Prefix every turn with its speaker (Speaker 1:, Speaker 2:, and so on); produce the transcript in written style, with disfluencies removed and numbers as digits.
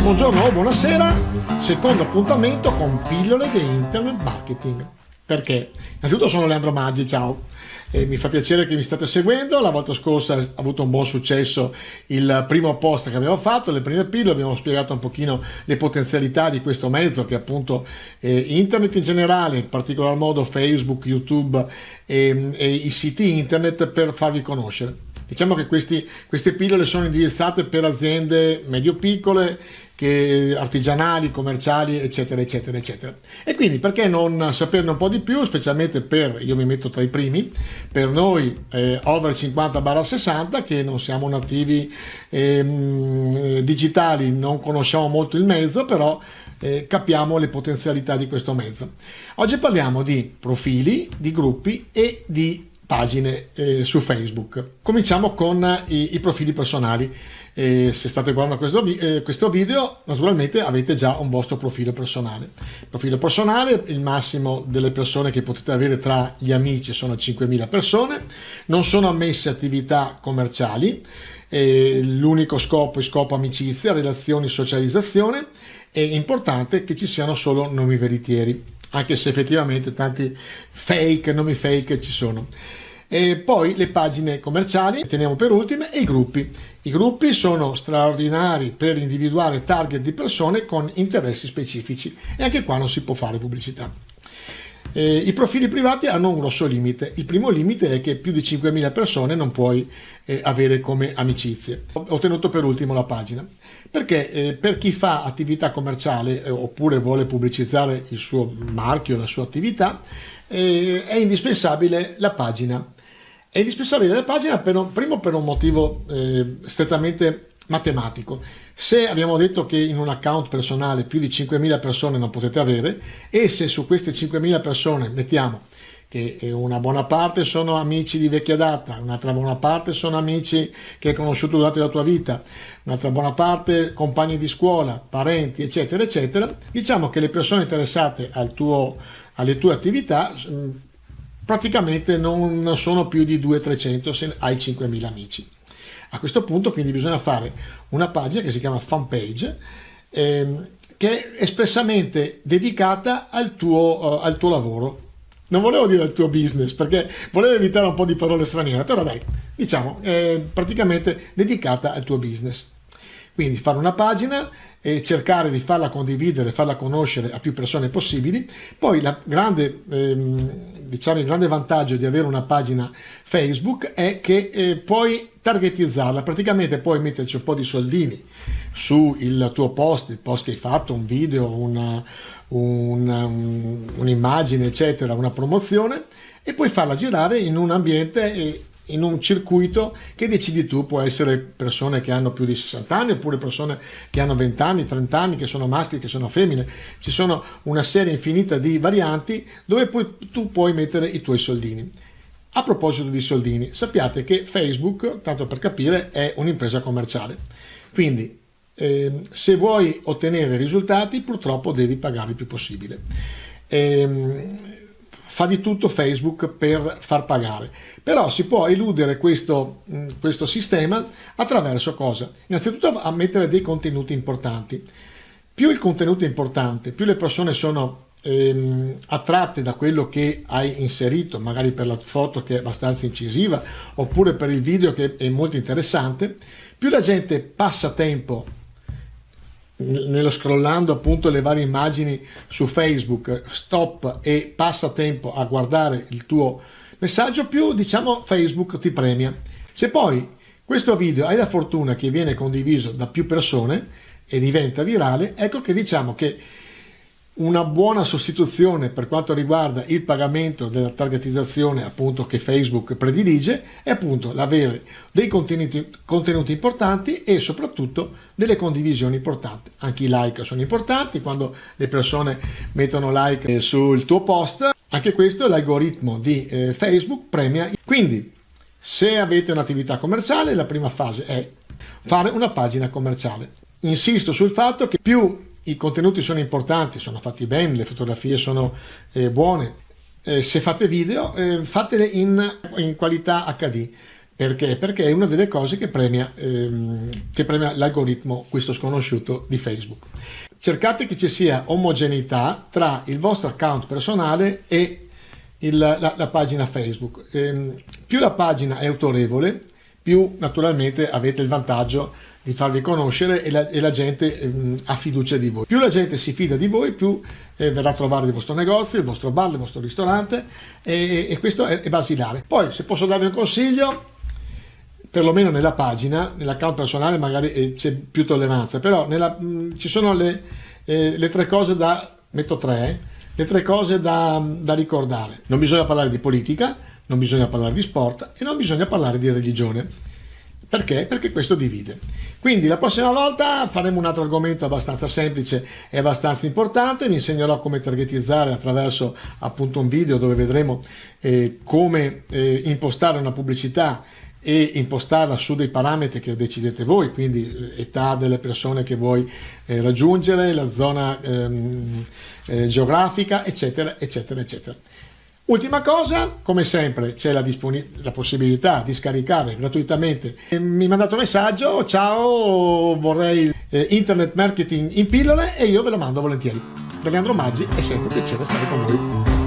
Speaker 1: Buongiorno o buonasera, secondo appuntamento con pillole di internet marketing. Perché? Innanzitutto sono Leandro Maggi, ciao. Mi fa piacere che mi state seguendo. La volta scorsa ha avuto un buon successo il primo post che abbiamo fatto, le prime pillole, abbiamo spiegato un pochino le potenzialità di questo mezzo che è appunto internet in generale, in particolar modo Facebook, YouTube e i siti internet per farvi conoscere. Diciamo che queste pillole sono indirizzate per aziende medio-piccole, artigianali, commerciali, eccetera, eccetera, eccetera. E quindi perché non saperne un po' di più, specialmente io mi metto tra i primi, per noi over 50-60 che non siamo nativi digitali, non conosciamo molto il mezzo, però capiamo le potenzialità di questo mezzo. Oggi parliamo di profili, di gruppi e di pagine su Facebook. Cominciamo con i profili personali. Se state guardando questo video, naturalmente avete già un vostro profilo personale. Profilo personale, il massimo delle persone che potete avere tra gli amici sono 5.000 persone, non sono ammesse attività commerciali, l'unico scopo è scopo amicizia, relazioni, socializzazione. È importante che ci siano solo nomi veritieri, anche se effettivamente tanti nomi fake ci sono. E poi le pagine commerciali, teniamo per ultime, e i gruppi. I gruppi sono straordinari per individuare target di persone con interessi specifici e anche qua non si può fare pubblicità. I profili privati hanno un grosso limite. Il primo limite è che più di 5.000 persone non puoi avere come amicizie. Ho tenuto per ultimo la pagina perché per chi fa attività commerciale oppure vuole pubblicizzare il suo marchio, la sua attività, è indispensabile la pagina. È indispensabile la pagina primo per un motivo strettamente matematico. Se abbiamo detto che in un account personale più di 5.000 persone non potete avere, e se su queste 5.000 persone mettiamo che una buona parte sono amici di vecchia data, un'altra buona parte sono amici che hai conosciuto durante la tua vita, un'altra buona parte compagni di scuola, parenti, eccetera, eccetera, diciamo che le persone interessate alle tue attività praticamente non sono più di 200-300 se hai 5.000 amici. A questo punto quindi bisogna fare una pagina che si chiama fanpage, che è espressamente dedicata al tuo lavoro. Non volevo dire al tuo business perché volevo evitare un po' di parole straniere, però dai, diciamo, è praticamente dedicata al tuo business. Quindi fare una pagina e cercare di farla condividere, farla conoscere a più persone possibili. Poi il grande vantaggio di avere una pagina Facebook è che puoi targetizzarla, praticamente puoi metterci un po' di soldini sul tuo post, il post che hai fatto, un video, un'immagine, eccetera, una promozione, e puoi farla girare in un ambiente in un circuito che decidi tu. Può essere persone che hanno più di 60 anni oppure persone che hanno 20 anni, 30 anni, che sono maschi, che sono femmine. Ci sono una serie infinita di varianti dove tu puoi mettere i tuoi soldini. A proposito di soldini, sappiate che Facebook, tanto per capire, è un'impresa commerciale. Quindi se vuoi ottenere risultati, purtroppo devi pagare il più possibile. Fa di tutto Facebook per far pagare, però si può eludere questo sistema attraverso cosa? Innanzitutto a mettere dei contenuti importanti. Più il contenuto è importante, più le persone sono attratte da quello che hai inserito, magari per la foto che è abbastanza incisiva oppure per il video che è molto interessante, più la gente passa tempo nello scrollando appunto le varie immagini su Facebook, stop e passa tempo a guardare il tuo messaggio, più diciamo Facebook ti premia. Se poi questo video hai la fortuna che viene condiviso da più persone e diventa virale, ecco che diciamo che una buona sostituzione per quanto riguarda il pagamento della targetizzazione appunto che Facebook predilige è appunto l'avere dei contenuti importanti e soprattutto delle condivisioni importanti. Anche i like sono importanti, quando le persone mettono like sul tuo post, anche questo l'algoritmo di Facebook premia. Quindi se avete un'attività commerciale, la prima fase è fare una pagina commerciale. Insisto sul fatto che più i contenuti sono importanti, sono fatti bene, le fotografie sono buone, se fate video fatele in qualità HD, Perché? Perché è una delle cose che premia l'algoritmo, questo sconosciuto di Facebook. Cercate che ci sia omogeneità tra il vostro account personale e la pagina Facebook. Più la pagina è autorevole, più naturalmente avete il vantaggio di farvi conoscere e la gente ha fiducia di voi. Più la gente si fida di voi, più verrà a trovare il vostro negozio, il vostro bar, il vostro ristorante, e questo è basilare. Poi, se posso darvi un consiglio, perlomeno nella pagina, nell'account personale magari c'è più tolleranza, però ci sono le tre cose le tre cose da ricordare. Non bisogna parlare di politica, non bisogna parlare di sport e non bisogna parlare di religione. Perché? Perché questo divide. Quindi la prossima volta faremo un altro argomento abbastanza semplice e abbastanza importante. Vi insegnerò come targetizzare attraverso appunto un video dove vedremo come impostare una pubblicità e impostarla su dei parametri che decidete voi, quindi età delle persone che vuoi raggiungere, la zona geografica, eccetera, eccetera, eccetera. Ultima cosa, come sempre c'è la possibilità di scaricare gratuitamente. Mi mandate un messaggio: ciao, vorrei internet marketing in pillole, e io ve lo mando volentieri. Da Leandro Maggi, è sempre un piacere stare con voi.